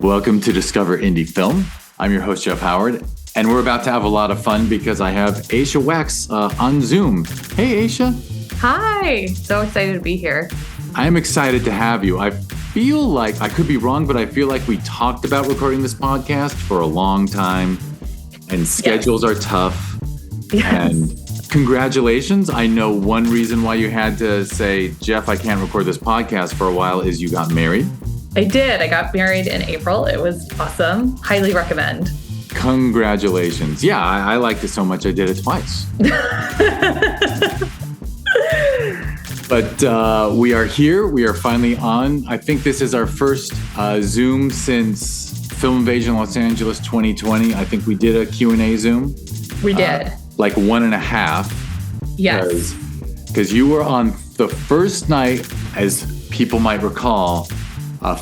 Welcome to Discover Indie Film. I'm your host, Jeff Howard, and we're about to have a lot of fun because I have Aysha Wax on Zoom. Hey, Aysha. Hi. So excited to be here. I'm excited to have you. I feel like, I could be wrong, but I feel like we talked about recording this podcast for a long time, and schedules are tough. Yes. And congratulations. I know one reason why you had to say, Jeff, I can't record this podcast for a while is you got married. I did. I got married in April. It was awesome. Highly recommend. Congratulations. Yeah, I liked it so much I did it twice. But we are here. We are finally on. I think this is our first Zoom since Film Invasion Los Angeles 2020. I think we did a Q&A Zoom. We did. Like 1.5. Yes. Because you were on the first night, as people might recall.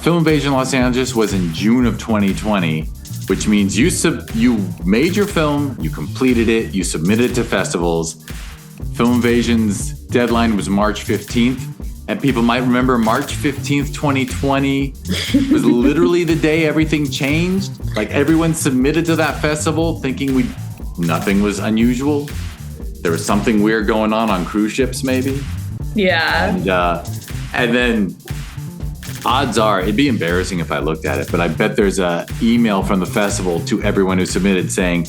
Film Invasion Los Angeles was in June of 2020, which means you made your film, you completed it, you submitted it to festivals. Film Invasion's deadline was March 15th, and people might remember March 15th, 2020 was literally the day everything changed. Like everyone submitted to that festival thinking nothing was unusual. There was something weird going on cruise ships, maybe. Yeah. And then odds are, it'd be embarrassing if I looked at it, but I bet there's an email from the festival to everyone who submitted saying,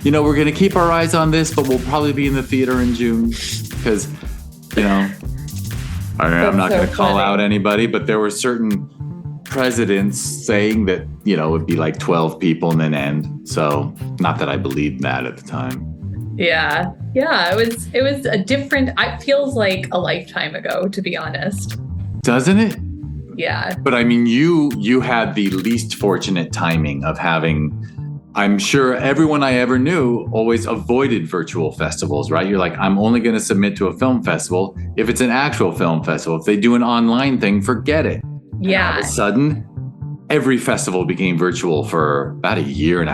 we're going to keep our eyes on this, but we'll probably be in the theater in June because, I'm not going to call out anybody, but there were certain presidents saying that, it would be like 12 people and then end. So not that I believed that at the time. Yeah. Yeah. It was a different, it feels like a lifetime ago, to be honest. Doesn't it? Yeah. But I mean, you had the least fortunate timing of having, I'm sure everyone I ever knew always avoided virtual festivals, right? You're like, I'm only going to submit to a film festival if it's an actual film festival. If they do an online thing, forget it. Yeah. And all of a sudden, every festival became virtual for about 1.5 years.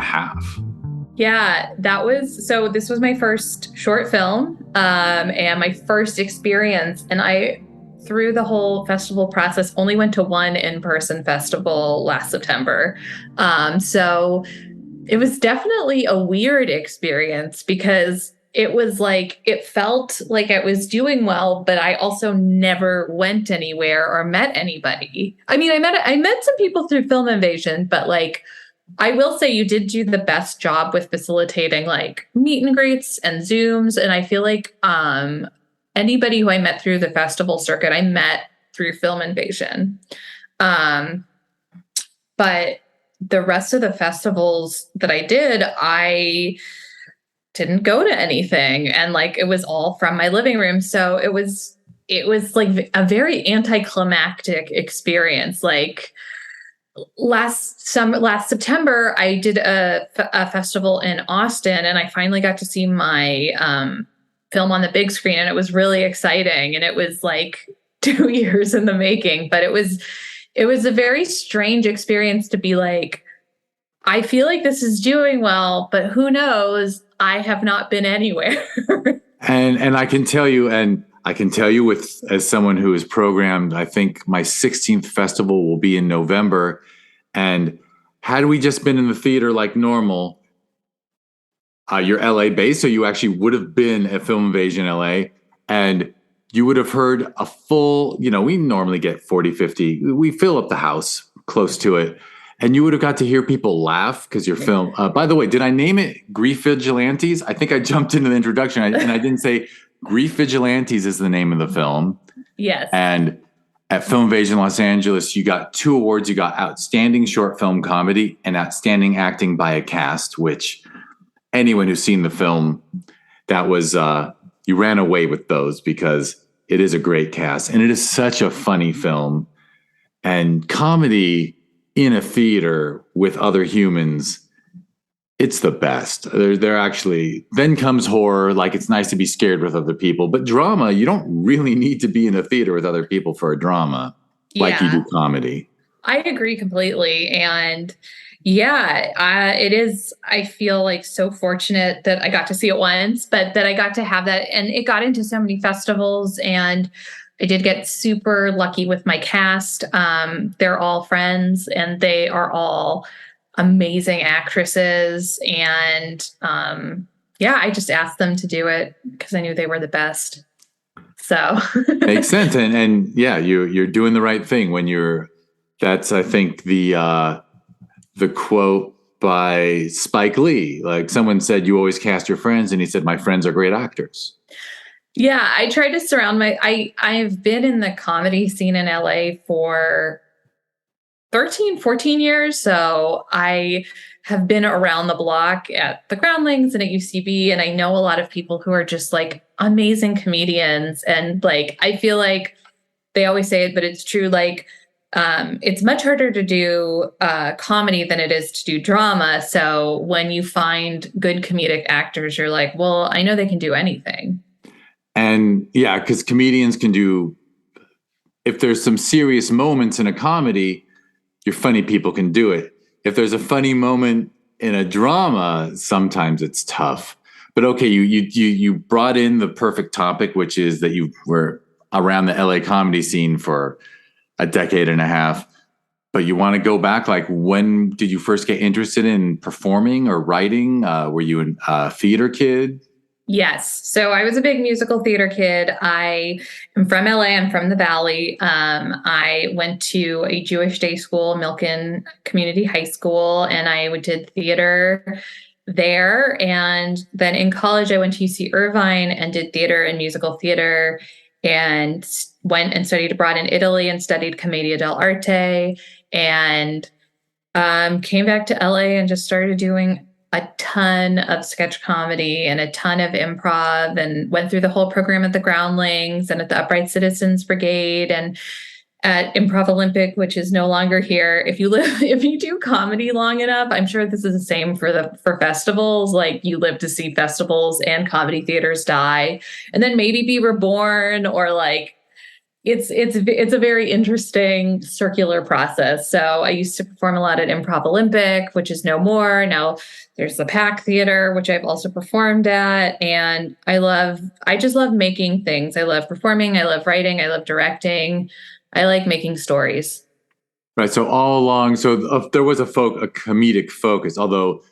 Yeah, this was my first short film and my first experience. And I, through the whole festival process, only went to one in-person festival last September. So it was definitely a weird experience because it felt like I was doing well, but I also never went anywhere or met anybody. I mean, I met some people through Film Invasion, but I will say you did do the best job with facilitating meet and greets and Zooms. And I feel like anybody who I met through the festival circuit, I met through Film Invasion. But the rest of the festivals that I did, I didn't go to anything. And it was all from my living room. So it was like a very anticlimactic experience. Last September, I did a festival in Austin, and I finally got to see my film on the big screen, and it was really exciting. And it was 2 years in the making, but it was a very strange experience to be I feel like this is doing well, but who knows? I have not been anywhere. And I can tell you, as someone who is programmed, I think my 16th festival will be in November. And had we just been in the theater like normal, you're LA based, so you actually would have been at Film Invasion LA, and you would have heard a full, we normally get 40, 50, we fill up the house close to it. And you would have got to hear people laugh because your film, by the way, did I name it Grief Vigilantes? I think I jumped into the introduction and I didn't say Grief Vigilantes is the name of the film. Yes. And at Film Invasion Los Angeles, you got 2 awards. You got Outstanding Short Film Comedy and Outstanding Acting by a Cast, which anyone who's seen the film, that was, you ran away with those because it is a great cast. And it is such a funny film. And comedy in a theater with other humans, it's the best. They're actually, then comes horror. It's nice to be scared with other people, but drama, you don't really need to be in a theater with other people for a drama like you do comedy. I agree completely. And it is, I feel so fortunate that I got to see it once, but that I got to have that, and it got into so many festivals. And I did get super lucky with my cast. They're all friends and they are all amazing actresses. And I just asked them to do it because I knew they were the best. So makes sense. And yeah, you're doing the right thing when that's, I think, the quote by Spike Lee. Like, someone said, you always cast your friends. And he said, my friends are great actors. Yeah, I try to surround I've been in the comedy scene in LA for 13, 14 years. So I have been around the block at the Groundlings and at UCB. And I know a lot of people who are just like amazing comedians. And like, I feel like they always say it, but it's true. Like, it's much harder to do comedy than it is to do drama. So when you find good comedic actors, you're like, well, I know they can do anything. And yeah, because comedians can do, if there's some serious moments in a comedy, your funny people can do it. If there's a funny moment in a drama, sometimes it's tough. But okay, you brought in the perfect topic, which is that you were around the LA comedy scene for a decade and a half. But you want to go back, like, when did you first get interested in performing or writing? Were you a theater kid? Yes. So I was a big musical theater kid. I am from LA. I'm from the Valley. I went to a Jewish day school, Milken Community High School, and I did theater there. And then in college, I went to UC Irvine and did theater and musical theater, and went and studied abroad in Italy and studied Commedia dell'arte, and came back to LA and just started doing a ton of sketch comedy and a ton of improv, and went through the whole program at the Groundlings and at the Upright Citizens Brigade and at Improv Olympic, which is no longer here. If you do comedy long enough, I'm sure this is the same for festivals. Like, you live to see festivals and comedy theaters die and then maybe be reborn, or like, it's a very interesting circular process. So I used to perform a lot at Improv Olympic, which is no more. Now there's the Pack Theater, which I've also performed at. And I just love making things. I love performing. I love writing. I love directing. I like making stories. Right. So all along, there was a comedic focus, so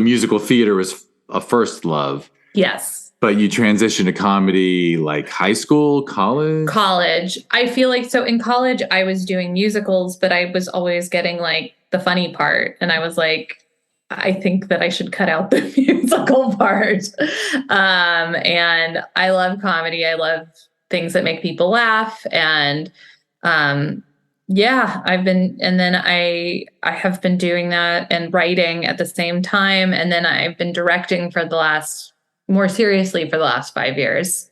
musical theater was a first love. Yes. But you transitioned to comedy like high school, college? College. I feel like, so in college, I was doing musicals, but I was always getting like the funny part. And I was like, I think that I should cut out the musical part. And I love comedy. I love things that make people laugh. And I have been doing that and writing at the same time. And then I've been directing more seriously for the last 5 years.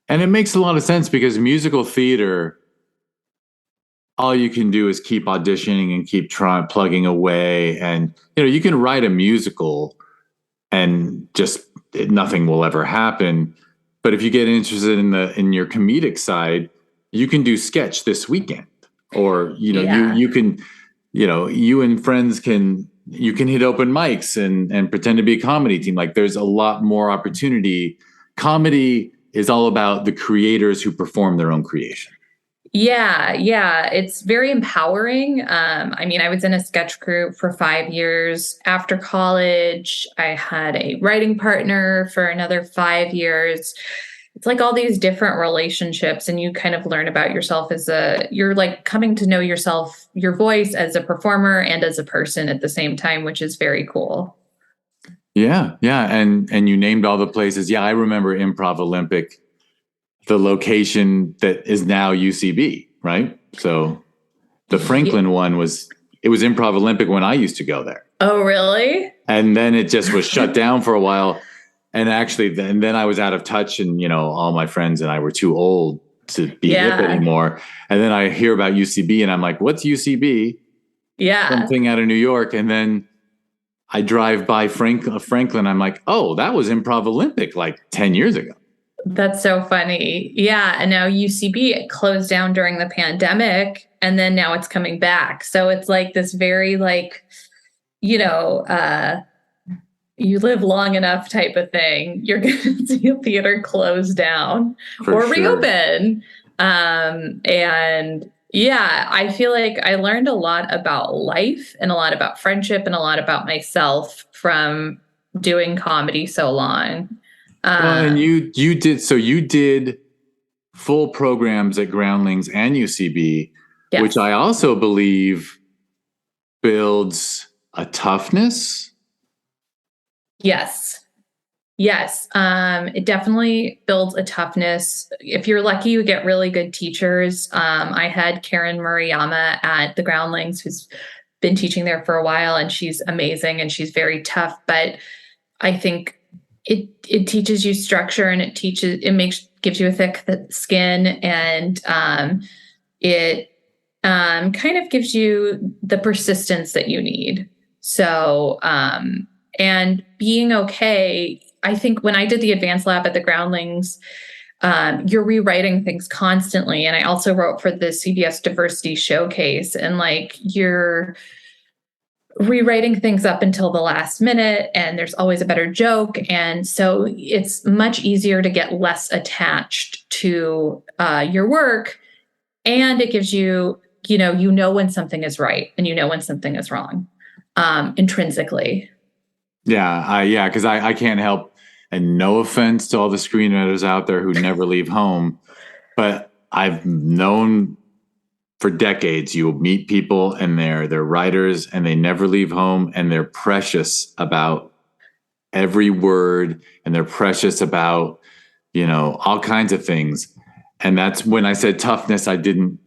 And it makes a lot of sense, because musical theater, all you can do is keep auditioning and keep plugging away. And, you can write a musical and just nothing will ever happen. But if you get interested in your comedic side, you can do sketch this weekend, or, you can, you and friends you can hit open mics and pretend to be a comedy team. Like, there's a lot more opportunity. Comedy is all about the creators who perform their own creation. Yeah. It's very empowering. I was in a sketch group for 5 years. After college, I had a writing partner for another 5 years. It's like all these different relationships, and you kind of learn about yourself you're like coming to know yourself, your voice as a performer and as a person at the same time, which is very cool. Yeah. And you named all the places. Yeah, I remember Improv Olympic, the location that is now UCB, right? So the Franklin one was Improv Olympic when I used to go there. Oh, really? And then it just was shut down for a while. And actually, then I was out of touch, and, all my friends and I were too old to be hip anymore. And then I hear about UCB and I'm like, what's UCB? Yeah. Something out of New York. And then I drive by Franklin. I'm like, oh, that was Improv Olympic like 10 years ago. That's so funny. Yeah. And now UCB closed down during the pandemic, and then now it's coming back. So it's like this very like, you live long enough type of thing, you're going to see a theater close down or reopen. And yeah, I feel like I learned a lot about life and a lot about friendship and a lot about myself from doing comedy so long. Well, and Um, you did full programs at Groundlings and UCB, which yes. I also believe builds a toughness. Yes. Yes. It definitely builds a toughness. If you're lucky, you get really good teachers. I had Karen Murayama at the Groundlings, who's been teaching there for a while, and she's amazing and she's very tough. But I think it teaches you structure, and gives you a thick skin, and it kind of gives you the persistence that you need. So and being okay. I think when I did the advanced lab at the Groundlings, you're rewriting things constantly. And I also wrote for the CBS Diversity Showcase, and like you're rewriting things up until the last minute, and there's always a better joke. And so it's much easier to get less attached to your work. And it gives you, you know when something is right and you know when something is wrong, intrinsically. Yeah, because I can't help, and no offense to all the screenwriters out there who never leave home, but I've known for decades you'll meet people and they're writers and they never leave home and they're precious about every word and they're precious about all kinds of things. And that's when I said toughness, I didn't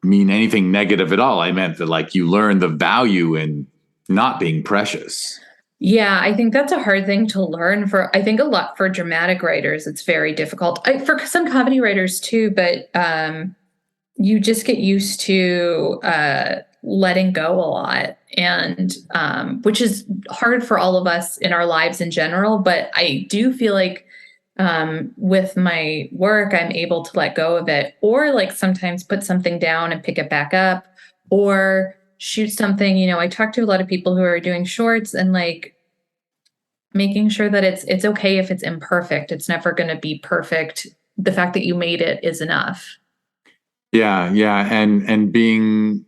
mean anything negative at all. I meant that like you learn the value in not being precious. Yeah, I think that's a hard thing to learn I think a lot for dramatic writers, it's very difficult. For some comedy writers too, but you just get used to letting go a lot, and which is hard for all of us in our lives in general. But I do feel like with my work, I'm able to let go of it, or like sometimes put something down and pick it back up, or shoot something. I talk to a lot of people who are doing shorts, and like making sure that it's okay if it's imperfect. It's never going to be perfect. The fact that you made it is enough. Yeah, and being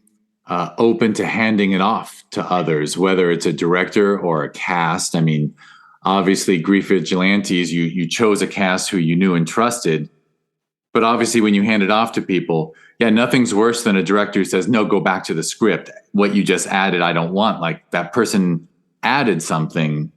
open to handing it off to others, whether it's a director or a cast. I mean, obviously, Grief Vigilantes, you chose a cast who you knew and trusted, but obviously, when you hand it off to people, yeah, nothing's worse than a director who says, "No, go back to the script. What you just added, I don't want." Like that person added something.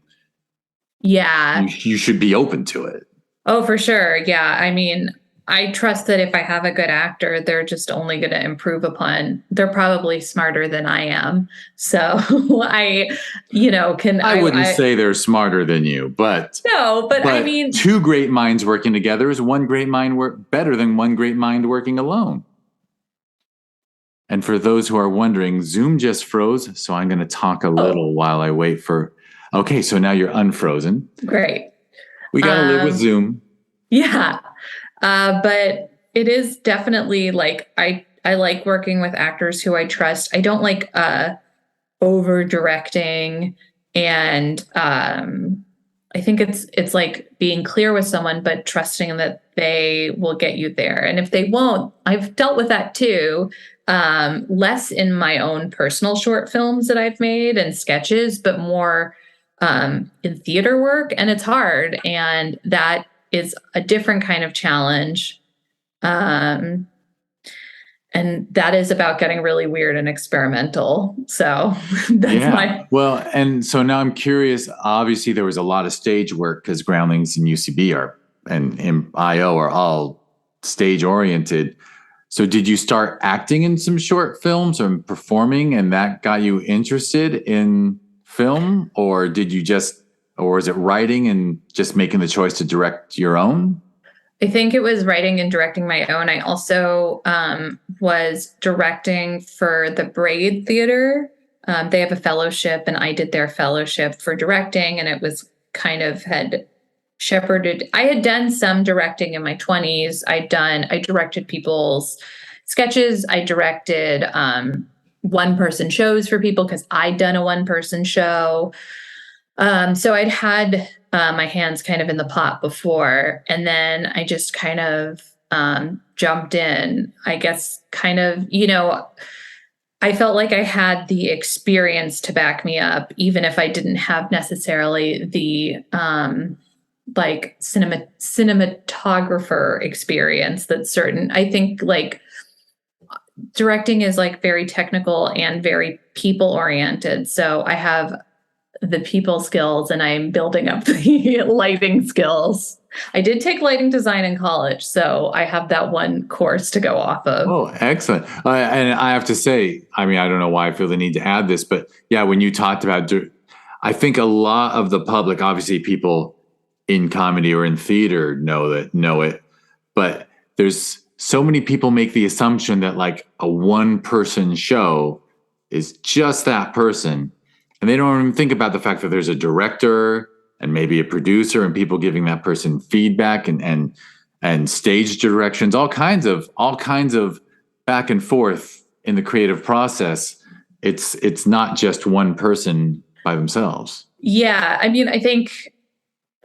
Yeah. You should be open to it. Oh, for sure. Yeah. I mean, I trust that if I have a good actor, they're just only going to improve upon. They're probably smarter than I am. So I wouldn't say they're smarter than you, but no, but I mean, two great minds working together is one great mind better than one great mind working alone. And for those who are wondering, Zoom just froze, so I'm going to talk a little while I wait for. Okay, so now you're unfrozen. Great. We got to live with Zoom. Yeah. But it is definitely like, I like working with actors who I trust. I don't like over directing, and I think it's like being clear with someone, but trusting that they will get you there. And if they won't, I've dealt with that too. Less in my own personal short films that I've made and sketches, but more in theater work. And it's hard. And that is a different kind of challenge. And that is about getting really weird and experimental. So that's well, and so now I'm curious. Obviously, there was a lot of stage work because Groundlings and UCB and IO are all stage oriented. So did you start acting in some short films or performing, and that got you interested in film, or was it writing and just making the choice to direct your own? I think it was writing and directing my own. I also was directing for the Braid Theater. They have a fellowship, and I did their fellowship for directing, and it was kind of had shepherded. I had done some directing in my 20s. I directed people's sketches. I directed one-person shows for people because I'd done a one-person show. So I'd had my hands kind of in the pot before, and then I just kind of jumped in, I guess, kind of, I felt like I had the experience to back me up, even if I didn't have necessarily the like cinematographer experience. That's certain. I think like directing is like very technical and very people oriented. So I have the people skills and I'm building up the lighting skills. I did take lighting design in college, so I have that one course to go off of. Oh, excellent. And I have to say, I mean, I don't know why I feel the need to add this, but yeah, when you talked about, I think a lot of the public, obviously people in comedy or in theater know it, but there's so many people make the assumption that like a one person show is just that person. And they don't even think about the fact that there's a director and maybe a producer and people giving that person feedback and stage directions, all kinds of back and forth in the creative process. It's not just one person by themselves. Yeah. I mean, I think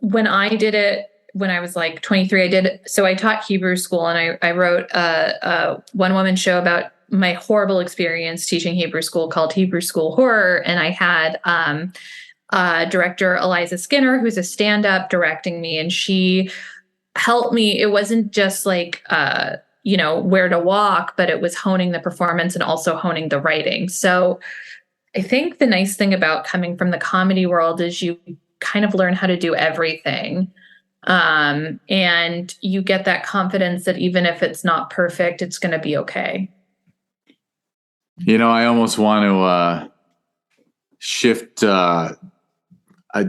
when I did it, when I was like 23, I taught Hebrew school, and I wrote a one woman show about my horrible experience teaching Hebrew school called Hebrew School Horror. And I had director Eliza Skinner, who's a stand-up, directing me, and she helped me. It wasn't just like where to walk, but it was honing the performance and also honing the writing. So I think the nice thing about coming from the comedy world is you kind of learn how to do everything. And you get that confidence that even if it's not perfect, it's going to be okay. I almost want to shift,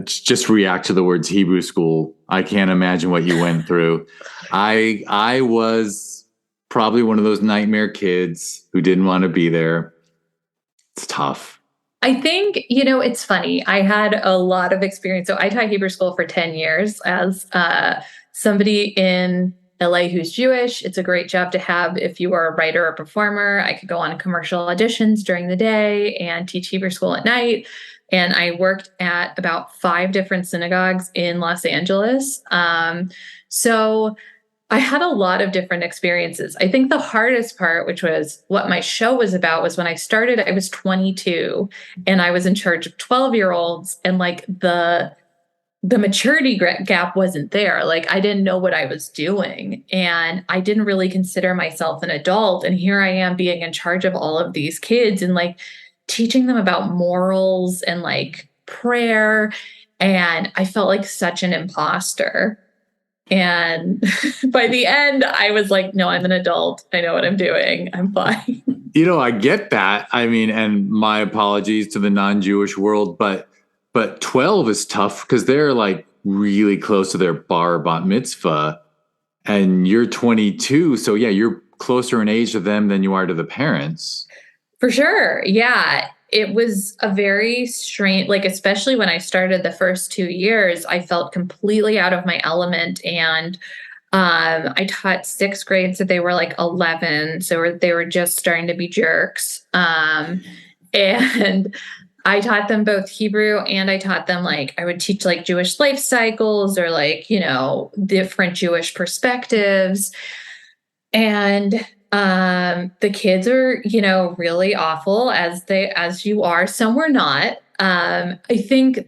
just react to the words Hebrew school. I can't imagine what you went through. I was probably one of those nightmare kids who didn't want to be there. It's tough. I think, it's funny. I had a lot of experience. So I taught Hebrew school for 10 years as somebody in LA who's Jewish. It's a great job to have if you are a writer or performer. I could go on commercial auditions during the day and teach Hebrew school at night. And I worked at about 5 different synagogues in Los Angeles. So I had a lot of different experiences. I think the hardest part, which was what my show was about, was when I started, I was 22 and I was in charge of 12-year-olds, and like the maturity gap wasn't there. Like I didn't know what I was doing, and I didn't really consider myself an adult. And here I am being in charge of all of these kids and like teaching them about morals and like prayer. And I felt like such an imposter. And by the end, I was like, no, I'm an adult. I know what I'm doing. I'm fine. I get that. I mean, and my apologies to the non-Jewish world, but 12 is tough because they're like really close to their bat mitzvah, and you're 22. So yeah, you're closer in age to them than you are to the parents. For sure. Yeah. It was a very strange, like, especially when I started the first 2 years, I felt completely out of my element. And I taught 6th grade, so they were like 11. So they were just starting to be jerks. And I taught them both Hebrew, and I taught them I would teach Jewish life cycles or different Jewish perspectives. And the kids are, really awful as you are. Some were not. I think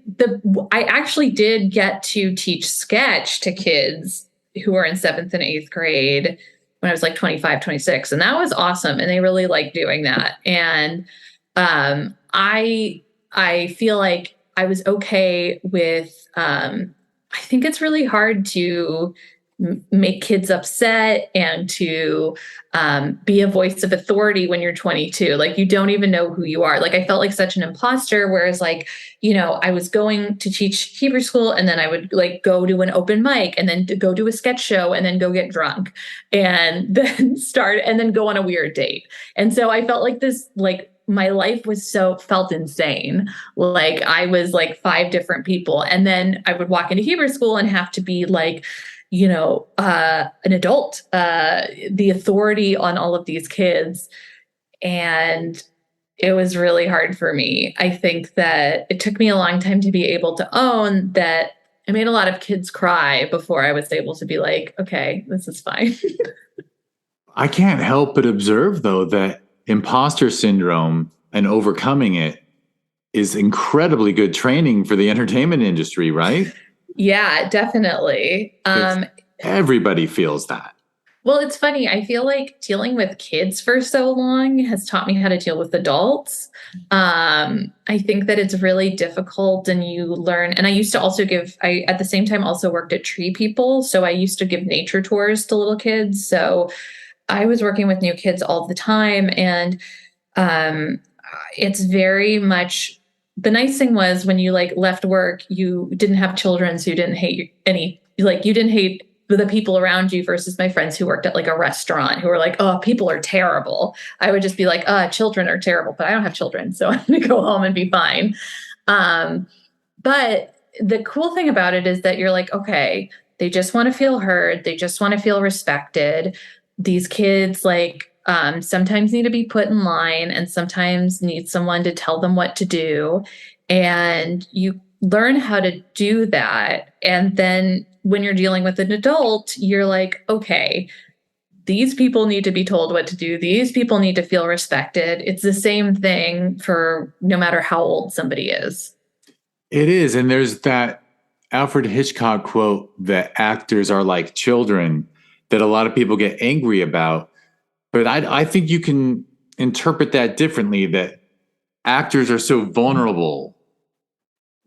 I actually did get to teach sketch to kids who were in 7th and 8th grade when I was 25, 26. And that was awesome. And they really liked doing that. And, I feel like I was okay with, I think it's really hard to make kids upset and to be a voice of authority when you're 22. You don't even know who you are. I felt like such an imposter, whereas I was going to teach Hebrew school, and then I would go to an open mic, and then go to a sketch show, and then go get drunk, and then go on a weird date. And so I felt like this, my life felt insane. I was 5 different people. And then I would walk into Hebrew school and have to be an adult, the authority on all of these kids. And it was really hard for me. I think that it took me a long time to be able to own that I made a lot of kids cry before I was able to be okay, this is fine. I can't help but observe, though, that imposter syndrome and overcoming it is incredibly good training for the entertainment industry, right? Yeah, definitely. Because everybody feels that. Well, it's funny. I feel like dealing with kids for so long has taught me how to deal with adults. I think that it's really difficult and you learn. And I used to also I at the same time also worked at Tree People. So I used to give nature tours to little kids. So I was working with new kids all the time. And um, it's very much the nice thing was when you like left work, you didn't have children. So you didn't hate you didn't hate the people around you versus my friends who worked at like a restaurant who were like, oh, people are terrible. I would just be like, children are terrible, but I don't have children. So I'm going to go home and be fine. But the cool thing about it is that you're like, okay, they just want to feel heard. They just want to feel respected. These kids sometimes need to be put in line and sometimes need someone to tell them what to do. And you learn how to do that. And then when you're dealing with an adult, you're like, okay, these people need to be told what to do. These people need to feel respected. It's the same thing for no matter how old somebody is. It is. And there's that Alfred Hitchcock quote that actors are like children that a lot of people get angry about. But I think you can interpret that differently, that actors are so vulnerable.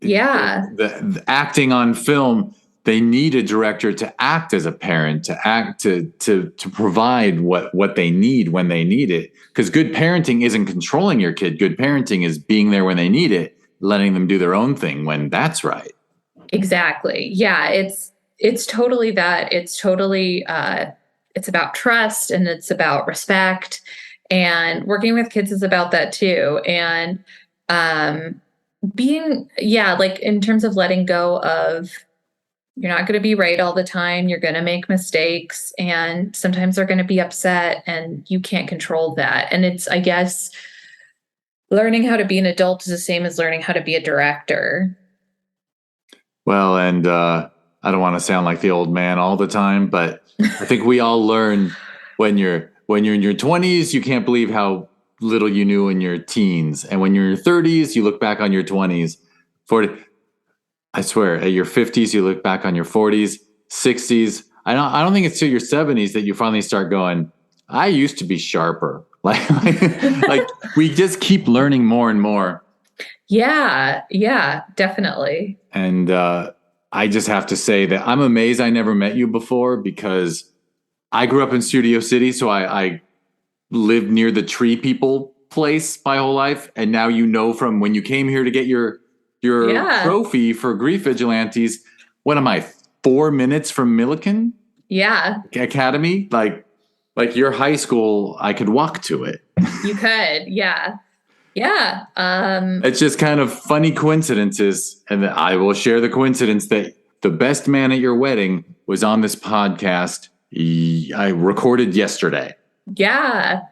Yeah. The acting on film, they need a director to act as a parent, to act to provide what they need when they need it. Because good parenting isn't controlling your kid. Good parenting is being there when they need it, letting them do their own thing when that's right. Exactly. Yeah, it's totally that. It's totally it's about trust and it's about respect. And working with kids is about that too. And like in terms of letting go of you're not going to be right all the time. You're going to make mistakes and sometimes they're going to be upset and you can't control that. And it's, I guess, learning how to be an adult is the same as learning how to be a director. Well, and I don't want to sound like the old man all the time, but I think we all learn when you're in your 20s, you can't believe how little you knew in your teens. And when you're in your 30s, you look back on your 20s. 40, I swear, at your 50s, you look back on your 40s, 60s. I don't think it's till your 70s that you finally start going, I used to be sharper. Like we just keep learning more and more. Yeah, definitely. And I just have to say that I'm amazed I never met you before because I grew up in Studio City. So I lived near the Tree People place my whole life. And now you know from when you came here to get your trophy for Grief Vigilantes, what am I, 4 minutes from Milliken? Yeah. Academy? Like your high school, I could walk to it. You could, yeah. Yeah. It's just kind of funny coincidences. And I will share the coincidence that the best man at your wedding was on this podcast. I recorded yesterday. Yeah.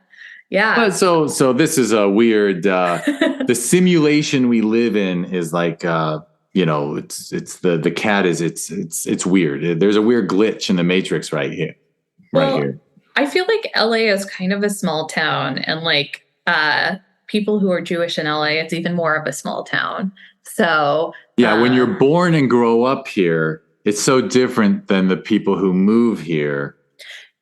But so this is a weird, the simulation we live in is like, it's the cat is, it's weird. There's a weird glitch in the matrix right here. I feel like LA is kind of a small town and like, people who are Jewish in LA, it's even more of a small town. So yeah, when you're born and grow up here, it's so different than the people who move here.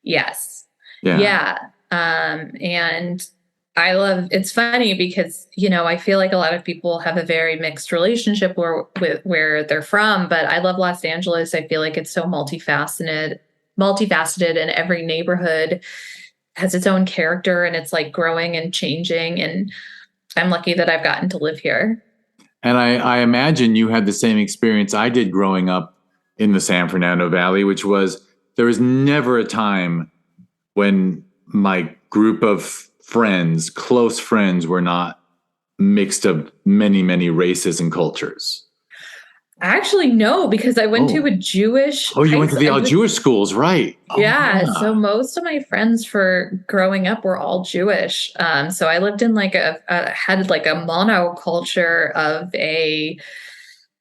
Yes. Yeah. And it's funny because, I feel like a lot of people have a very mixed relationship with where they're from, but I love Los Angeles. I feel like it's so multifaceted and every neighborhood has its own character and it's like growing and changing. And I'm lucky that I've gotten to live here. And I imagine you had the same experience I did growing up in the San Fernando Valley, which was there was never a time when my group of friends, close friends, were not mixed of many, many races and cultures. Actually, no, because I went to a Jewish. Oh, you went to the all Jewish schools, right? Yeah. So most of my friends for growing up were all Jewish. So I lived in like had like a monoculture of a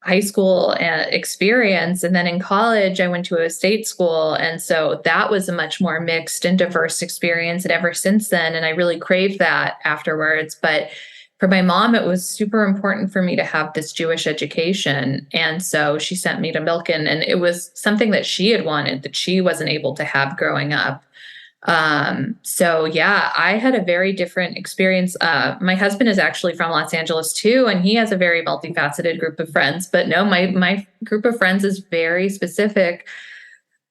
high school experience. And then in college, I went to a state school. And so that was a much more mixed and diverse experience. And ever since then, and I really craved that afterwards. But for my mom, it was super important for me to have this Jewish education. And so she sent me to Milken, and it was something that she had wanted that she wasn't able to have growing up. So yeah, I had a very different experience. My husband is actually from Los Angeles too, and he has a very multifaceted group of friends, but no, my group of friends is very specific,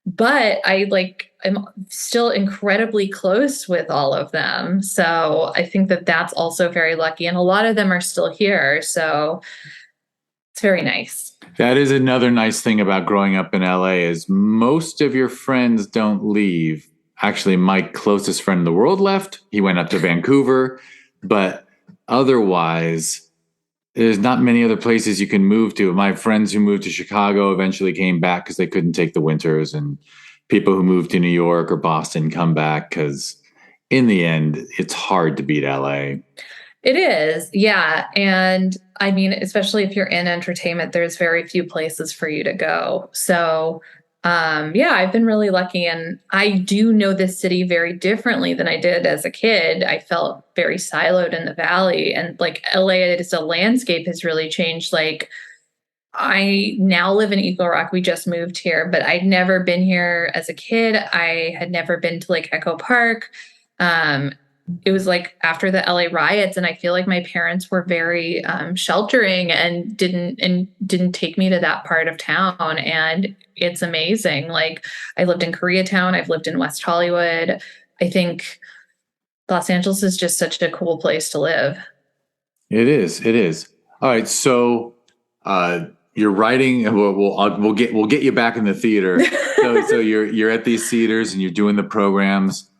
but I'm still incredibly close with all of them. So I think that that's also very lucky. And a lot of them are still here. So it's very nice. That is another nice thing about growing up in LA is most of your friends don't leave. Actually, my closest friend in the world left. He went up to Vancouver, but otherwise, there's not many other places you can move to. My friends who moved to Chicago eventually came back because they couldn't take the winters, and people who moved to New York or Boston come back because in the end, it's hard to beat LA. It is. Yeah. And I mean, especially if you're in entertainment, there's very few places for you to go. So yeah, I've been really lucky, and I do know this city very differently than I did as a kid. I felt very siloed in the valley, and like LA as a landscape has really changed. Like I now live in Eagle Rock. We just moved here, but I'd never been here as a kid. I had never been to like Echo Park. It was like after the LA riots, and I feel like my parents were very sheltering and didn't take me to that part of town. And it's amazing. Like I lived in Koreatown, I've lived in West Hollywood. I think Los Angeles is just such a cool place to live. It is. It is. All right. So you're writing, and we'll get you back in the theater. So you're at these theaters and you're doing the programs.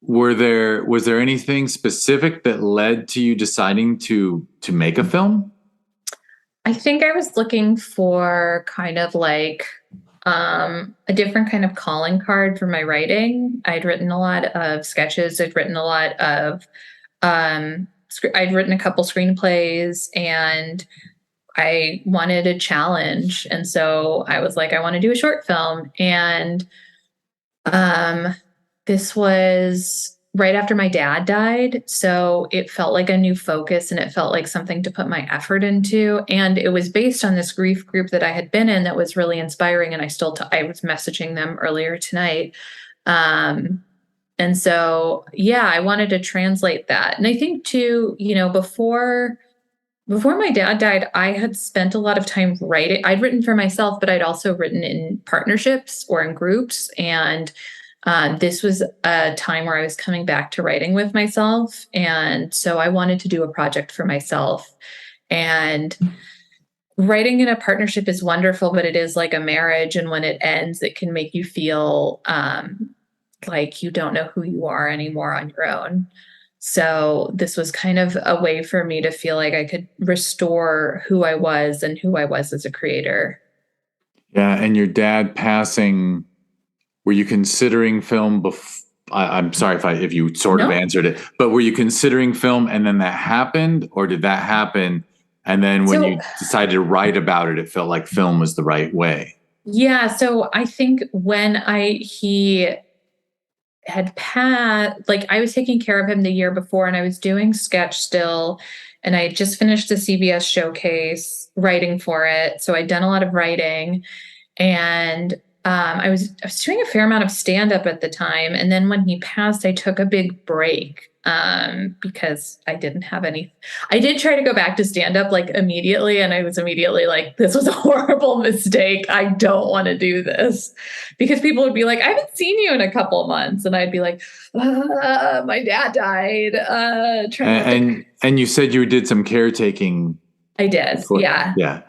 Was there anything specific that led to you deciding to make a film? I think I was looking for kind of like a different kind of calling card for my writing. I'd written a lot of sketches. I'd written a lot of I'd written a couple screenplays, and I wanted a challenge. And so I was like, I want to do a short film. And this was right after my dad died. So it felt like a new focus, and it felt like something to put my effort into. And it was based on this grief group that I had been in that was really inspiring. And I was messaging them earlier tonight. And so, yeah, I wanted to translate that. And I think too, before my dad died, I had spent a lot of time writing. I'd written for myself, but I'd also written in partnerships or in groups. And this was a time where I was coming back to writing with myself. And so I wanted to do a project for myself. And writing in a partnership is wonderful, but it is like a marriage. And when it ends, it can make you feel like you don't know who you are anymore on your own. So this was kind of a way for me to feel like I could restore who I was and who I was as a creator. Yeah. And your dad passing, were you considering film I'm sorry if you sort of answered it, but were you considering film and then that happened, or did that happen? And then when you decided to write about it, it felt like film was the right way. Yeah. So I think when he had passed, like I was taking care of him the year before, and I was doing sketch still, and I had just finished the CBS showcase writing for it. So I'd done a lot of writing, and I was doing a fair amount of stand-up at the time. And then when he passed, I took a big break because I didn't have any. I did try to go back to stand-up like immediately, and I was immediately like, this was a horrible mistake. I don't want to do this, because people would be like, I haven't seen you in a couple of months. And I'd be like, my dad died. And you said you did some caretaking. I did. Before. Yeah. Yeah.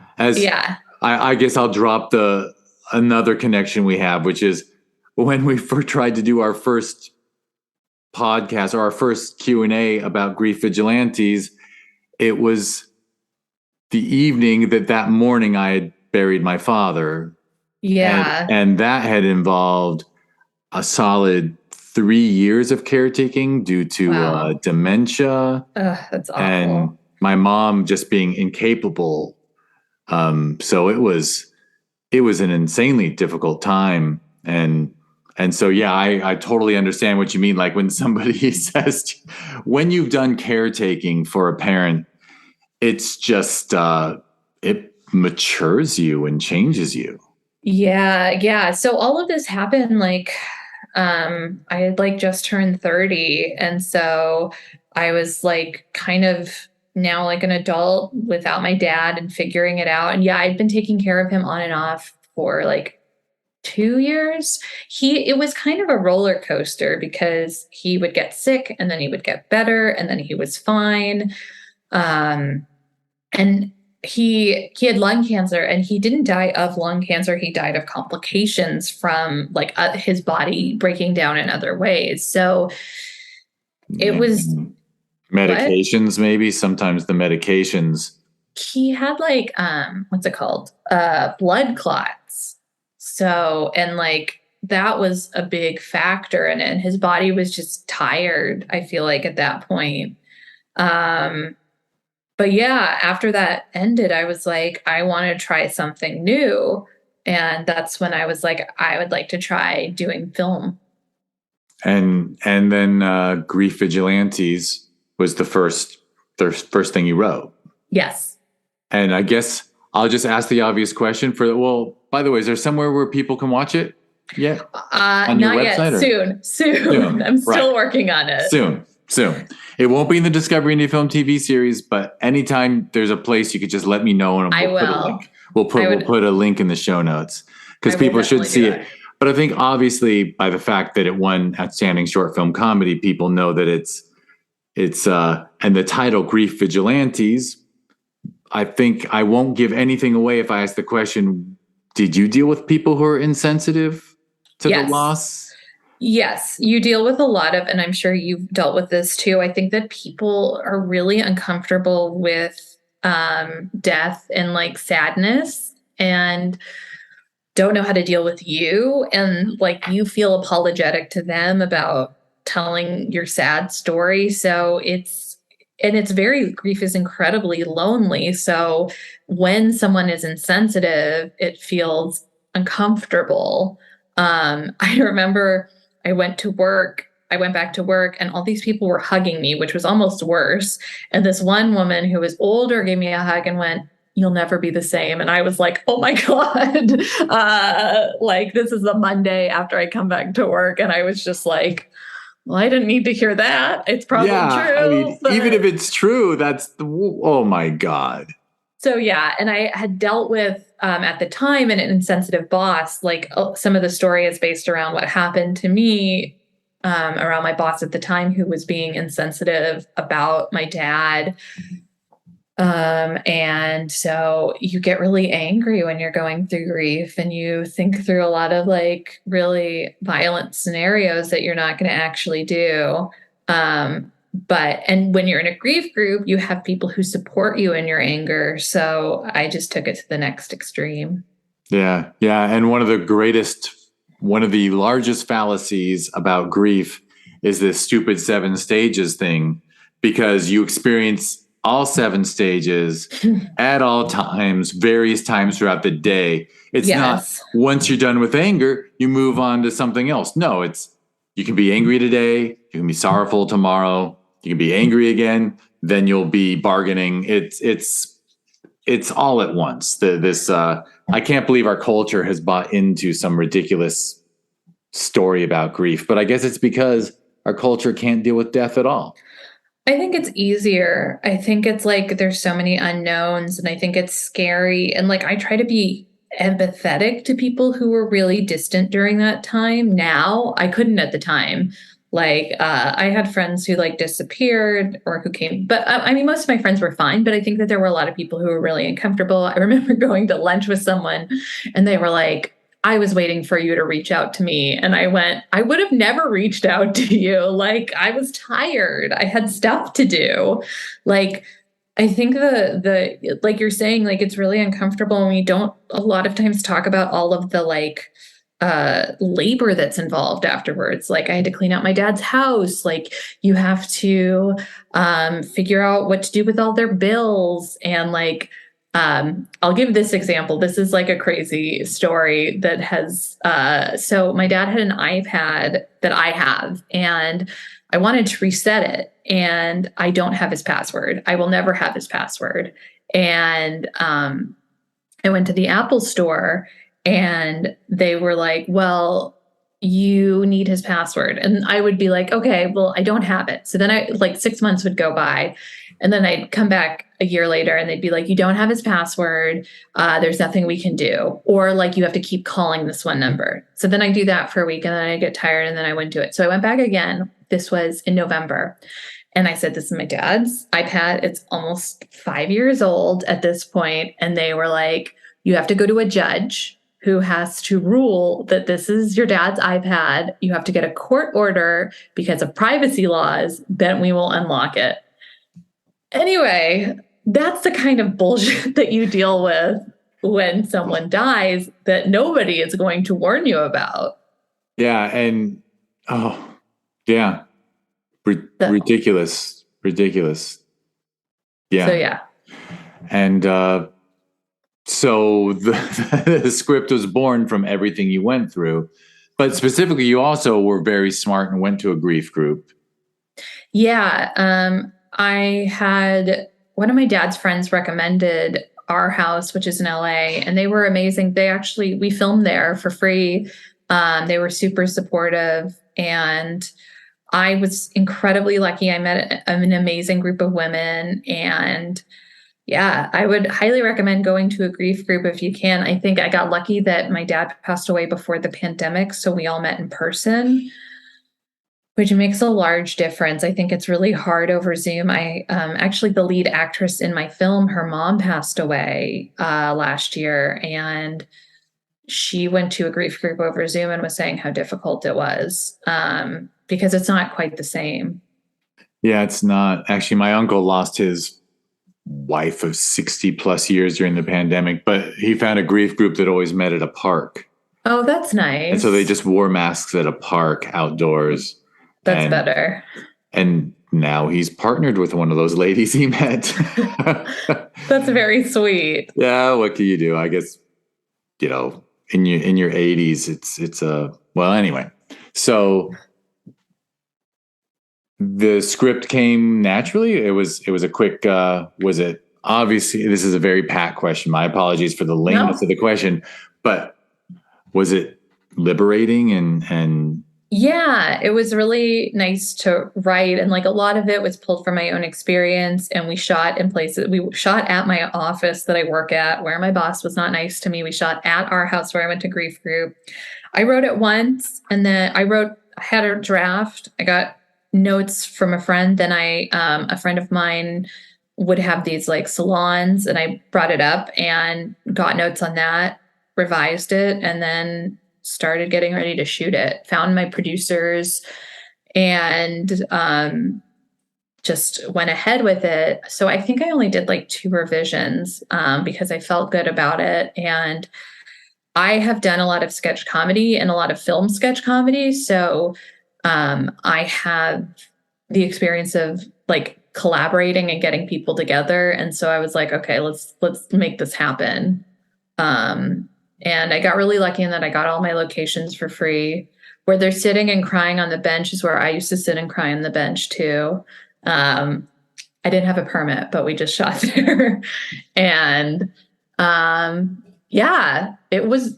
I guess I'll drop another connection we have, which is when we first tried to do our first podcast or our first Q&A about grief vigilantes, it was the evening that morning I had buried my father. Yeah. And that had involved a solid 3 years of caretaking due to dementia. That's awful. And my mom just being incapable So it was an insanely difficult time. And so, yeah, I totally understand what you mean. Like when somebody says, when you've done caretaking for a parent, it's just, it matures you and changes you. Yeah. So all of this happened like I had like just turned 30, and so I was like kind of now like an adult without my dad and figuring it out. And yeah, I'd been taking care of him on and off for like 2 years. It was kind of a roller coaster because he would get sick and then he would get better and then he was fine. Um, and he had lung cancer, and he didn't die of lung cancer. He died of complications from like his body breaking down in other ways. So it was Medications, what? maybe sometimes the medications. He had like what's it called? Blood clots. So, and like that was a big factor in it. And his body was just tired, I feel like, at that point. Um but yeah, after that ended, I was like, I want to try something new. And that's when I was like, I would like to try doing film. And then Grief Vigilantes was the first thing you wrote. Yes. And I guess I'll just ask the obvious question well, by the way, is there somewhere where people can watch it yet? On your Not website? Yet. Soon. I'm still working on it. Soon. It won't be in the Discovery Indie Film TV series, but anytime there's a place, you could just let me know and we'll put a link. We'll put a link in the show notes because people should see it. But I think obviously by the fact that it won Outstanding Short Film Comedy, people know that it's and the title Grief Vigilantes. I think I won't give anything away if I ask the question, did you deal with people who are insensitive to the loss? Yes, you deal with a lot of, and I'm sure you've dealt with this too. I think that people are really uncomfortable with death and like sadness and don't know how to deal with you. And like you feel apologetic to them about telling your sad story. So grief is incredibly lonely. So when someone is insensitive, it feels uncomfortable. I remember I went back to work, and all these people were hugging me, which was almost worse. And this one woman who was older gave me a hug and went, "You'll never be the same." And I was like, oh my God, like this is the Monday after I come back to work. And I was just like, well, I didn't need to hear that. It's probably true. I mean, even if it's true, oh my God. So yeah, and I had dealt with at the time an insensitive boss. Like some of the story is based around what happened to me around my boss at the time, who was being insensitive about my dad. And so you get really angry when you're going through grief, and you think through a lot of like really violent scenarios that you're not going to actually do. And when you're in a grief group, you have people who support you in your anger. So I just took it to the next extreme. Yeah. And one of the largest fallacies about grief is this stupid 7 stages thing, because you experience all 7 stages at all times, various times throughout the day. It's not once you're done with anger, you move on to something else. No, you can be angry today, you can be sorrowful tomorrow, you can be angry again, then you'll be bargaining. It's all at once. I can't believe our culture has bought into some ridiculous story about grief, but I guess it's because our culture can't deal with death at all. I think it's easier. I think it's like there's so many unknowns, and I think it's scary. And like I try to be empathetic to people who were really distant during that time. Now I couldn't at the time. Like I had friends who like disappeared or who came, but I mean, most of my friends were fine, but I think that there were a lot of people who were really uncomfortable. I remember going to lunch with someone and they were like, I was waiting for you to reach out to me. And I went, I would have never reached out to you. Like I was tired. I had stuff to do. Like, I think the like you're saying, like it's really uncomfortable, and we don't a lot of times talk about all of the like labor that's involved afterwards. Like I had to clean out my dad's house. Like you have to figure out what to do with all their bills, and like I'll give this example. This is like a crazy story that has, so my dad had an iPad that I have, and I wanted to reset it, and I don't have his password. I will never have his password. And I went to the Apple store, and they were like, well, you need his password. And I would be like, okay, well, I don't have it. So then like 6 months would go by, and then I'd come back a year later and they'd be like, you don't have his password. There's nothing we can do. Or like, you have to keep calling this one number. So then I do that for a week, and then I get tired, and then I wouldn't do it. So I went back again. This was in November. And I said, this is my dad's iPad. It's almost 5 years old at this point. And they were like, you have to go to a judge who has to rule that this is your dad's iPad. You have to get a court order because of privacy laws. Then we will unlock it. Anyway, that's the kind of bullshit that you deal with when someone dies that nobody is going to warn you about. Yeah. And, oh, yeah. Ridiculous. Yeah. So, yeah. And so the script was born from everything you went through. But specifically, you also were very smart and went to a grief group. Yeah. I had one of my dad's friends recommended Our House, which is in LA, and they were amazing. We filmed there for free. They were super supportive, and I was incredibly lucky. I met an amazing group of women, and yeah, I would highly recommend going to a grief group if you can. I think I got lucky that my dad passed away before the pandemic, so we all met in person, which makes a large difference. I think it's really hard over Zoom. Actually, the lead actress in my film, her mom passed away last year, and she went to a grief group over Zoom and was saying how difficult it was because it's not quite the same. Yeah, it's not. Actually, my uncle lost his wife of 60 plus years during the pandemic, but he found a grief group that always met at a park. Oh, that's nice. And so they just wore masks at a park outdoors. That's better. And now he's partnered with one of those ladies he met. That's very sweet. Yeah, what can you do? I guess, in your 80s, it's well, anyway. So the script came naturally. It was a quick was it, obviously this is a very pat question. My apologies for the lameness of the question, but was it liberating and yeah, it was really nice to write. And like a lot of it was pulled from my own experience. And we shot in places. We shot at my office that I work at, where my boss was not nice to me. We shot at our house where I went to grief group. I wrote it once, and then I had a draft. I got notes from a friend. Then a friend of mine would have these like salons, and I brought it up and got notes on that, revised it, and then started getting ready to shoot it, found my producers, and just went ahead with it. So I think I only did like 2 revisions because I felt good about it. And I have done a lot of sketch comedy and a lot of film sketch comedy. So I have the experience of like collaborating and getting people together. And so I was like, okay, let's make this happen. And I got really lucky in that I got all my locations for free. Where they're sitting and crying on the bench is where I used to sit and cry on the bench too. I didn't have a permit, but we just shot there. And yeah, it was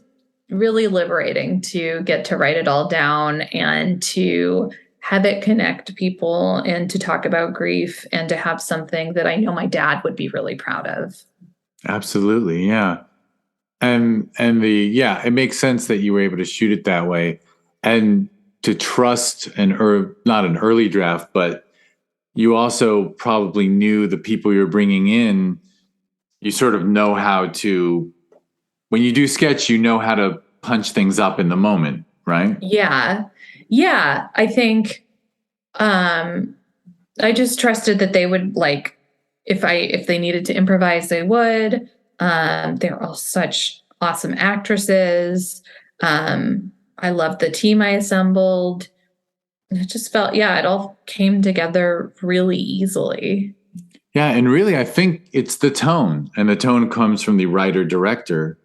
really liberating to get to write it all down and to have it connect people and to talk about grief and to have something that I know my dad would be really proud of. Absolutely. Yeah. And it makes sense that you were able to shoot it that way and to trust not an early draft, but you also probably knew the people you're bringing in. You sort of know how to, when you do sketch, you know how to punch things up in the moment, right? Yeah. Yeah. I think, I just trusted that they would like, if they needed to improvise, they would. They're all such awesome actresses. I loved the team I assembled. It just felt, it all came together really easily. Yeah, and really, I think it's the tone, and the tone comes from the writer director,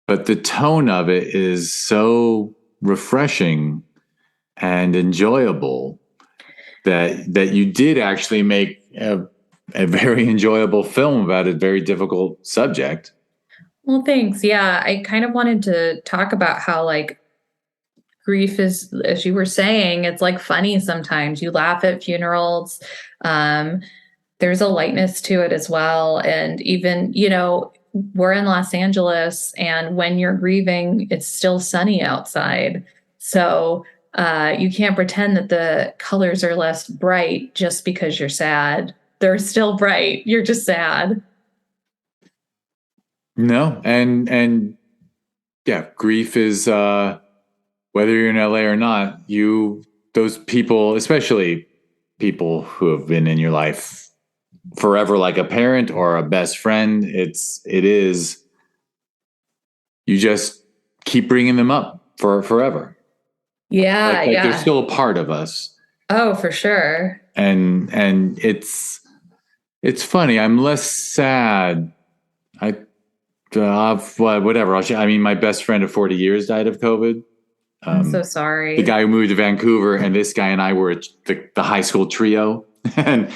but the tone of it is so refreshing and enjoyable that you did actually make a very enjoyable film about a very difficult subject. Well, thanks. Yeah, I kind of wanted to talk about how like grief is, as you were saying, it's like funny sometimes. You laugh at funerals. Um, there's a lightness to it as well. And even, we're in Los Angeles, and when you're grieving, it's still sunny outside. So you can't pretend that the colors are less bright just because you're sad. They're still bright. You're just sad. No, and yeah, grief is whether you're in LA or not, those people, especially people who have been in your life forever, like a parent or a best friend, it is you just keep bringing them up for forever. Yeah, Like they're yeah. still a part of us. Oh, for sure. And it's funny. I'm less sad. I whatever. I mean, my best friend of 40 years died of COVID. I'm so The sorry. guy who moved to Vancouver, and this guy and I were the high school trio, and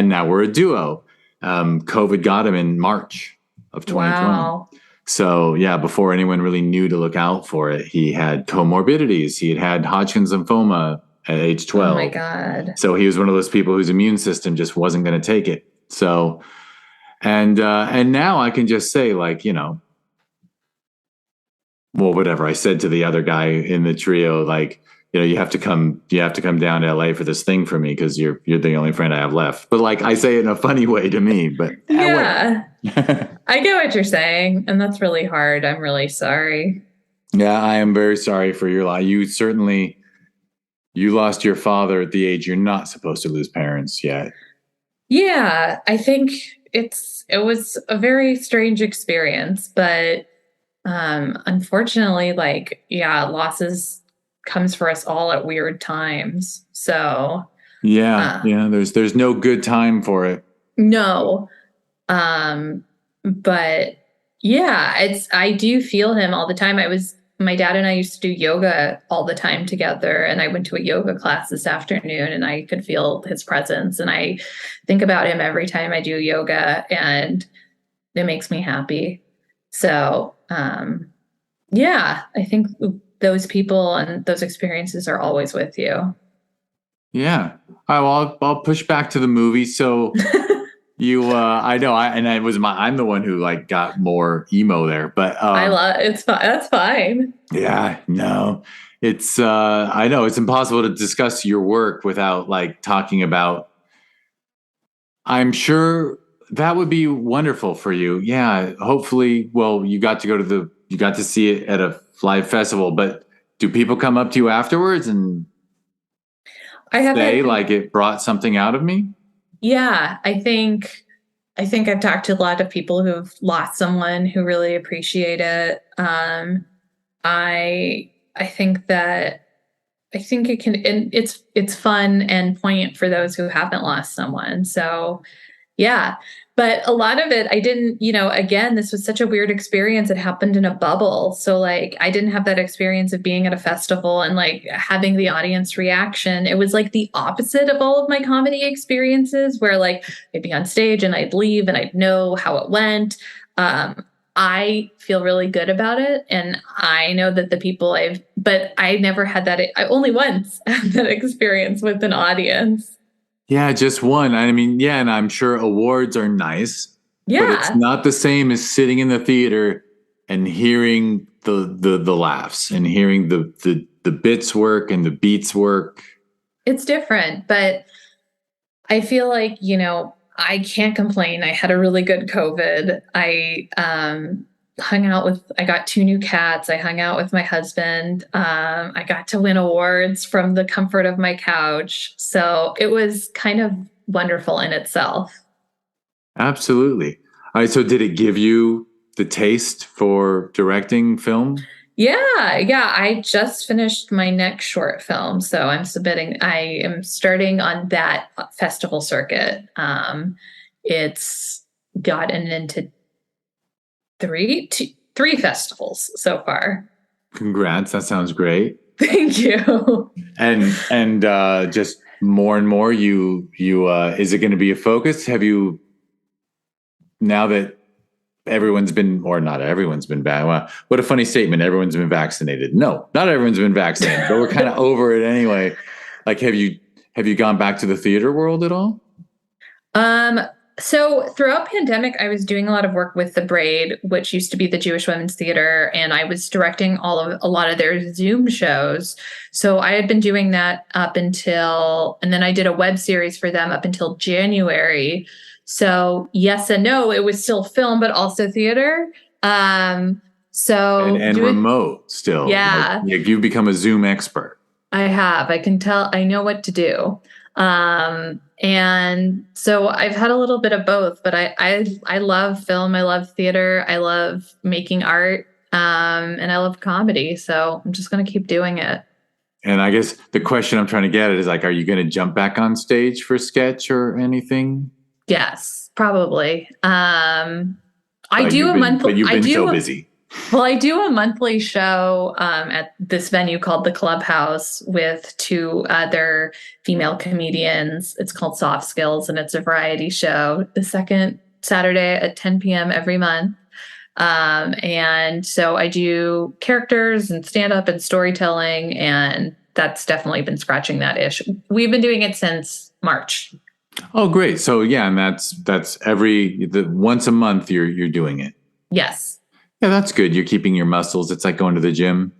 now we're a duo. COVID got him in March of 2020. Wow. So yeah, before anyone really knew to look out for it, he had comorbidities. He had Hodgkin's lymphoma at age Oh my 12. God. So he was one of those people whose immune system just wasn't going to take it. So and now I can just say, like, well, whatever I said to the other guy in the trio, like, you have to come down to LA for this thing for me because you're the only friend I have left. But like I say it in a funny way to me, but Yeah, whatever. I get what you're saying, and that's really hard. I'm really sorry. Yeah, I am very sorry for your life. You lost your father at the age you're not supposed to lose parents yet. Yeah, I think it was a very strange experience, but unfortunately, like, yeah, losses comes for us all at weird times. So, Yeah, uh, yeah. There's no good time for it. no. But yeah, I do feel him all the time. My dad and I used to do yoga all the time together, and I went to a yoga class this afternoon, and I could feel his presence, and I think about him every time I do yoga, and it makes me happy. So, yeah, I think those people and those experiences are always with you. Yeah. All right, well, I'll push back to the movie. So I know, I'm the one who like got more emo there, but I love it's fine. That's fine. yeah, no, I know it's impossible to discuss your work without like talking about. I'm sure that would be wonderful for you. Yeah, hopefully. Well, you got to see it at a live festival, but do people come up to you afterwards and I say haven't. like it brought something out of me? Yeah, I think I've talked to a lot of people who've lost someone who really appreciate it. I think that I think it can, and it's fun and poignant for those who haven't lost someone. So yeah. But a lot of it, I didn't, again, this was such a weird experience. It happened in a bubble. So, like, I didn't have that experience of being at a festival and like having the audience reaction. It was like the opposite of all of my comedy experiences, where like I'd be on stage and I'd leave and I'd know how it went. I feel really good about it. And I know that but I never had that. I only once had that experience with an audience. Yeah, just one. I mean, yeah, and I'm sure awards are nice, but it's Yeah. not the same as sitting in the theater and hearing the laughs and hearing the bits work and the beats work. It's different, but I feel like, I can't complain. I had a really good COVID. I got two new cats. I hung out with my husband. I got to win awards from the comfort of my couch. So it was kind of wonderful in itself. Absolutely. All right, so did it give you the taste for directing film? Yeah, yeah. I just finished my next short film, so I am starting on that festival circuit. it's gotten into three festivals so far. Congrats. That sounds great. Thank you. And just more and more, is it going to be a focus? Have you, now that everyone's been, or not everyone's been back? Well, what a funny statement. Everyone's been vaccinated. No, not everyone's been vaccinated, but we're kind of over it anyway. Like, have you gone back to the theater world at all? So throughout pandemic, I was doing a lot of work with The Braid, which used to be the Jewish Women's Theater, and I was directing a lot of their Zoom shows. So I had been doing that and then I did a web series for them up until January. So yes and no, it was still film, but also theater. So and remote still. Yeah. Like you've become a Zoom expert. I have. I can tell. I know what to do. And so I've had a little bit of both, but I love film. I love theater. I love making art. And I love comedy. So I'm just going to keep doing it. And I guess the question I'm trying to get at is like, are you going to jump back on stage for sketch or anything? Yes, probably. I do a monthly. But you've been so busy. Well, I do a monthly show at this venue called the Clubhouse with two other female comedians. It's called Soft Skills, and it's a variety show the second Saturday at 10 p.m. every month. And so I do characters and stand-up and storytelling, and that's definitely been scratching that itch. We've been doing it since March. Oh, great. So yeah, and that's once a month you're doing it. Yes. Yeah, that's good. You're keeping your muscles. It's like going to the gym.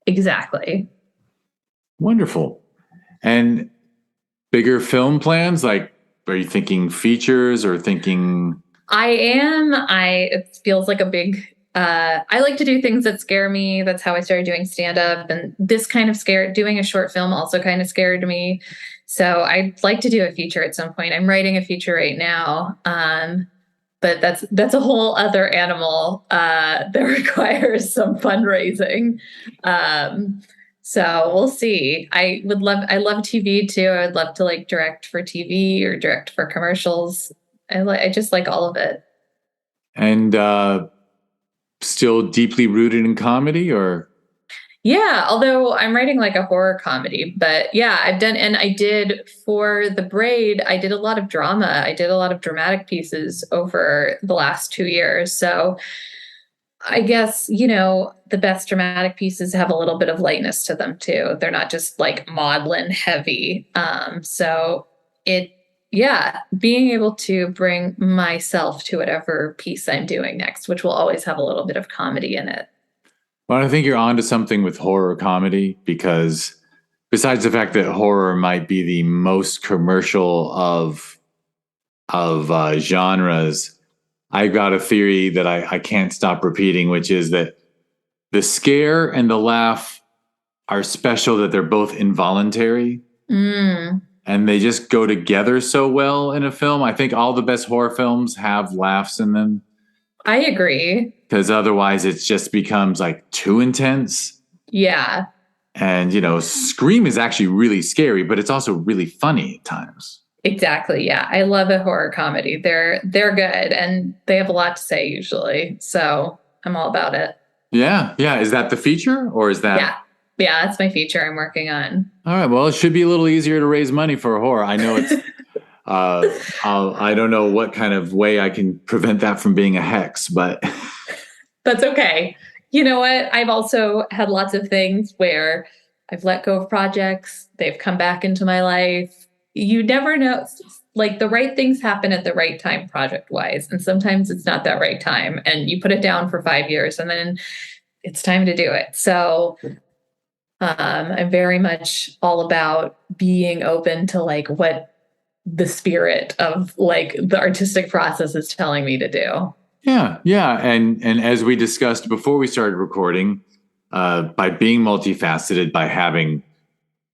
Exactly. Wonderful. And bigger film plans? Like, are you thinking features or thinking? I am. It feels like a big, I like to do things that scare me. That's how I started doing stand-up. And this kind of doing a short film also kind of scared me. So I'd like to do a feature at some point. I'm writing a feature right now. But that's a whole other animal that requires some fundraising. So we'll see. I love TV too. I would love to like direct for TV or direct for commercials. I just like all of it. And still deeply rooted in comedy, or? Yeah, although I'm writing like a horror comedy, but yeah, I did for The Braid, I did a lot of drama. I did a lot of dramatic pieces over the last 2 years. So I guess, the best dramatic pieces have a little bit of lightness to them too. They're not just like maudlin heavy. Being able to bring myself to whatever piece I'm doing next, which will always have a little bit of comedy in it. Well, I think you're onto something with horror comedy, because besides the fact that horror might be the most commercial of genres, I got a theory that I can't stop repeating, which is that the scare and the laugh are special, that they're both involuntary. And they just go together so well in a film. I think all the best horror films have laughs in them. I agree. Because otherwise it just becomes like too intense. Yeah. And, Scream is actually really scary, but it's also really funny at times. Exactly. Yeah. I love a horror comedy. They're good and they have a lot to say usually. So I'm all about it. Yeah. Yeah. Is that the feature or is that? Yeah. Yeah. That's my feature I'm working on. All right. Well, it should be a little easier to raise money for horror. I know it's, I don't know what kind of way I can prevent that from being a hex, but that's okay. You know what? I've also had lots of things where I've let go of projects. They've come back into my life. You never know. Like the right things happen at the right time project wise. And sometimes it's not that right time. And you put it down for 5 years and then it's time to do it. So I'm very much all about being open to like what the spirit of like the artistic process is telling me to do. Yeah. Yeah. And as we discussed before we started recording, by being multifaceted, by having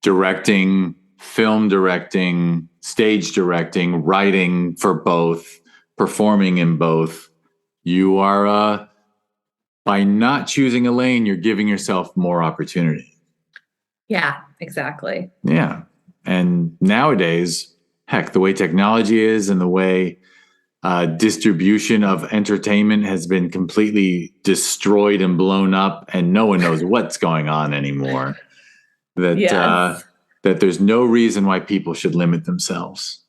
directing, film directing, stage directing, writing for both, performing in both, you are, by not choosing a lane, you're giving yourself more opportunity. Yeah, exactly. Yeah. And nowadays, heck, the way technology is and the way distribution of entertainment has been completely destroyed and blown up, and no one knows what's going on anymore. That there's no reason why people should limit themselves.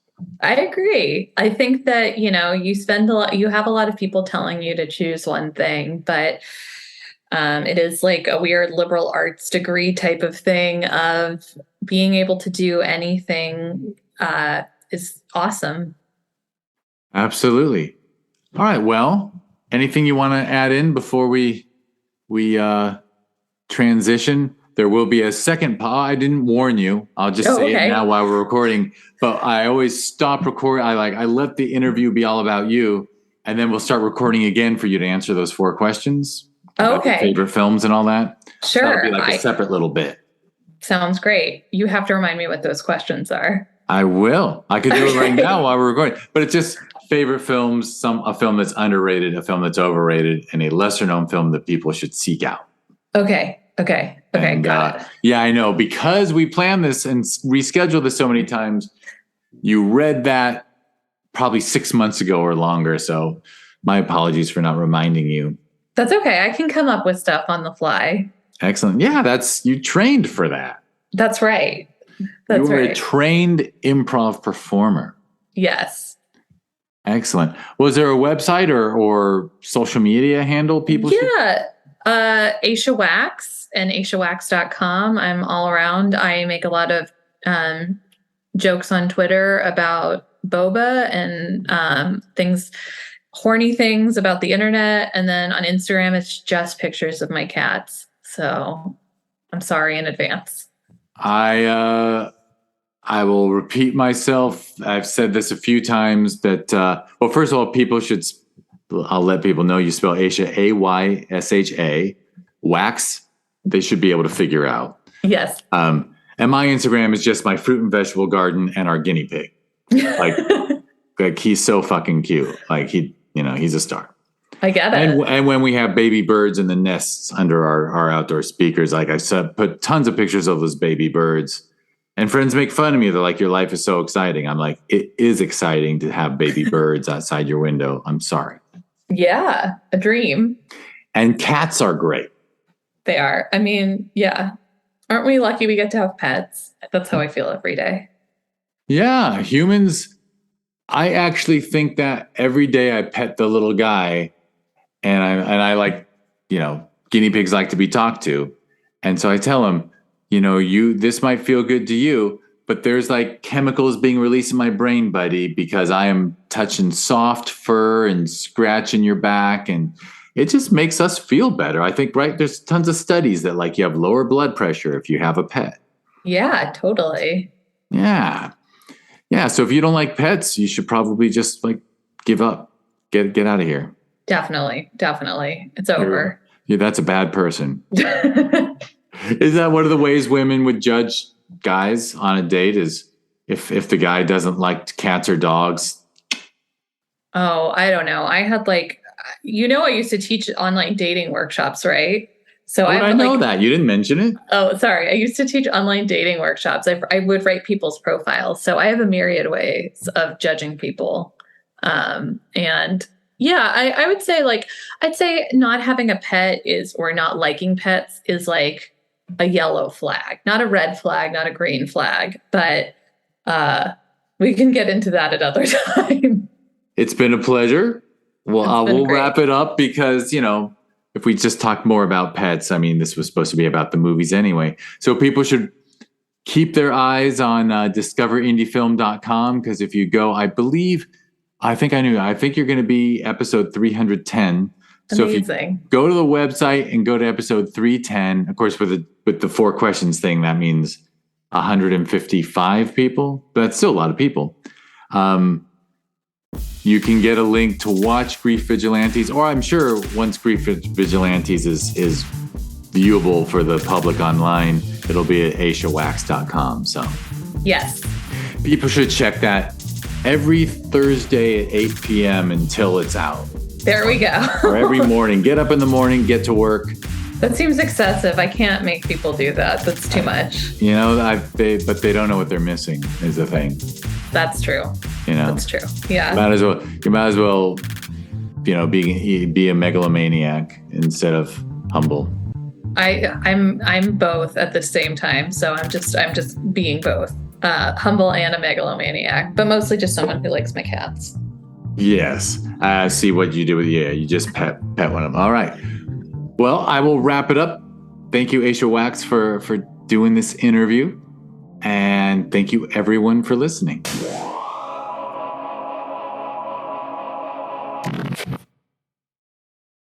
I agree. I think that, you have a lot of people telling you to choose one thing, but it is like a weird liberal arts degree type of thing of being able to do anything is awesome. Absolutely. All right. Well, anything you want to add in before we transition? There will be a second I didn't warn you. I'll just say it now while we're recording. But I always stop recording. I let the interview be all about you, and then we'll start recording again for you to answer those 4 questions. About your favorite films and all that. Sure. That'll be like a separate little bit. Sounds great. You have to remind me what those questions are. I will. I could do it right now while we're recording. But it's just favorite films, a film that's underrated, a film that's overrated, and a lesser known film that people should seek out. Okay. And, got it. Yeah, I know. Because we planned this and rescheduled this so many times, you read that probably 6 months ago or longer. So my apologies for not reminding you. That's okay. I can come up with stuff on the fly. Excellent. Yeah, you trained for that. That's right. You were a trained improv performer. Yes. Excellent. Was there a website or social media handle people should? Aysha Wax and AyshaWax.com. I'm all around. I make a lot of jokes on Twitter about boba and horny things about the internet. And then on Instagram, it's just pictures of my cats. So I'm sorry in advance. I will repeat myself. I've said this a few times that, first of all, I'll let people know you spell Aysha, Aysha, Wax. They should be able to figure out. Yes. And my Instagram is just my fruit and vegetable garden and our guinea pig. Like he's so fucking cute. Like he's a star. I get it. And when we have baby birds in the nests under our outdoor speakers, like I said, put tons of pictures of those baby birds. And friends make fun of me. They're like, your life is so exciting. I'm like, it is exciting to have baby birds outside your window. I'm sorry. Yeah, a dream. And cats are great. They are. I mean, yeah. Aren't we lucky we get to have pets? That's how I feel every day. Yeah, humans. I actually think that every day I pet the little guy, and I like, guinea pigs like to be talked to. And so I tell him, this might feel good to you, but there's like chemicals being released in my brain, buddy, because I am touching soft fur and scratching your back, and it just makes us feel better. I think, right? There's tons of studies that like you have lower blood pressure if you have a pet. Yeah, totally. Yeah. Yeah. So if you don't like pets, you should probably just like give up, get out of here. Definitely. It's over. Yeah, that's a bad person. Is that one of the ways women would judge guys on a date, is if the guy doesn't like cats or dogs? Oh, I don't know. I had I used to teach online dating workshops, right? So I know that. You didn't mention it. Oh, sorry. I used to teach online dating workshops. I would write people's profiles. So I have a myriad ways of judging people. And yeah, I would say I'd say not having a pet or not liking pets is like a yellow flag, not a red flag, not a green flag, but we can get into that at other time. It's been a pleasure. Well, we'll wrap it up because, if we just talk more about pets, I mean, this was supposed to be about the movies anyway. So people should keep their eyes on discoverindiefilm.com, because if you go, I think you're going to be episode 310. So Amazing. If you go to the website and go to episode 310, of course, with the 4 questions thing, that means 155 people, but that's still a lot of people. You can get a link to watch Grief Vigilantes, or I'm sure once Grief Vigilantes is viewable for the public online, it'll be at AyshaWax.com. So yes, people should check that every Thursday at 8 p.m. until it's out. There we go. Or every morning. Get up in the morning, get to work. That seems excessive. I can't make people do that. That's too much. But they don't know what they're missing is the thing. That's true. You know, that's true. Yeah. You might as well, be a megalomaniac instead of humble. I'm both at the same time. So I'm just being both, humble and a megalomaniac, but mostly just someone who likes my cats. Yes, I see what you do with you just pet one of them. All right. Well, I will wrap it up. Thank you, Aysha Wax, for doing this interview, and thank you everyone for listening.